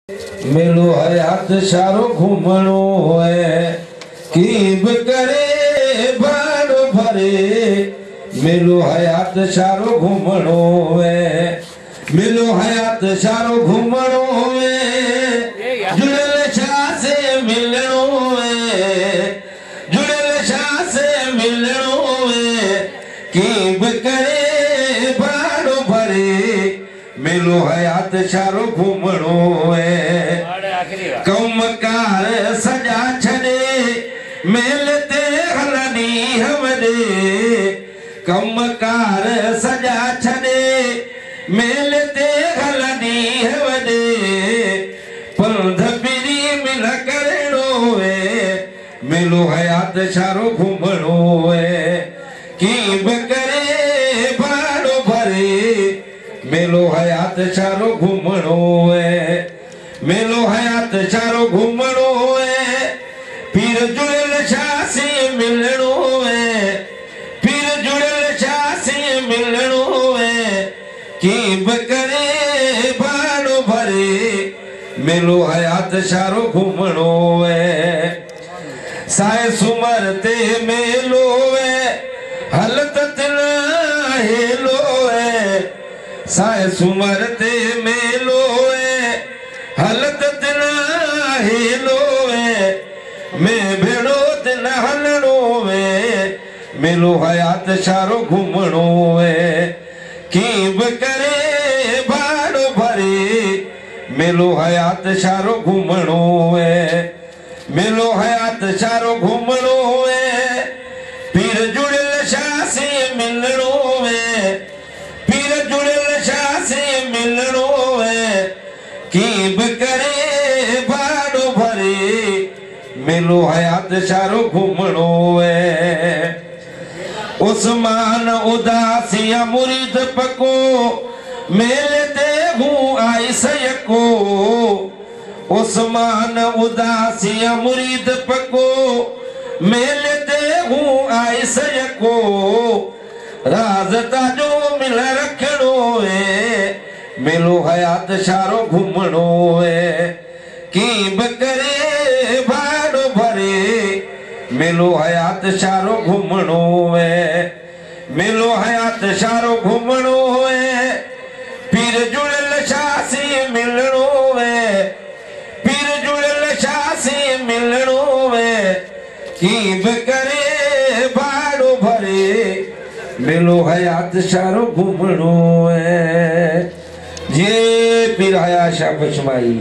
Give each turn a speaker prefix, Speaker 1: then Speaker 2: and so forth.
Speaker 1: मेलो हयात शारो घूमणो है कीब करे बाड़ो भरे। मेलो हयात शारो घूमणो है, मेलो हयात शारो घूमणो है। जुड़ल शाह से मिलणो है, जुड़ल शाह से मिलणो है। कीब करे बाड़ो भरे। मेलो हयात शारो घूमणो है। कौमकार सजा छड़े मेल ते हलनी हमरे। कौमकार सजा छड़े मेल ते हलनी हमरे। पंध बिरी मिल करणो है। मेलो हयात शारो घूमणो है कीब करे बाड़ो भरे। मेलो हयात शारो घूमणो है, मेलो हयात शारो घूमणो है। पीर जुड़ल शाह से मिलणो है, पीर जुड़ल शाह से मिलणो है। कीब करे बाड़ो भरे। मेलो हयात शारो घूमणो है। साए सुमर ते मेलो है, हलत तना हेलो है। साए सुमर ते मेलो है, हलत तना हेलो है। मैं भेड़ो तना हलणो है। मेलो हयात शारो घूमणो है कीब करे बाड़ो भरे। मेलो हयात शारो घूमणो है, मेलो हयात शारो घूमणो है। पीर जुड़ल शाह से मिलणो है, पीर जुड़ल शाह से मिलणो है। कीब करे बाड़ो भरे। मेलो हयात शारो घूमणो है। उस्मान उदासिया मुरीद पको मेल ते हूँ आई सयको। उस्मान उदासिया मुरीद पको मेल ते हूँ आई सयको। राज ताजो मिल रखणो है। मेलो हयात शारो घूमणो है कीब करे बाड़ो भरे। मेलो हयात शारो घूमणो है, मेलो हयात शारो घूमणो है। पीर जुड़ल शाह से मिलणो है, पीर जुड़ल शाह से मिलणो है। कीब करे बाड़ो भरे। मेलो हयात शारो घूमणो है। ये पीर हयात शाह पचमाई।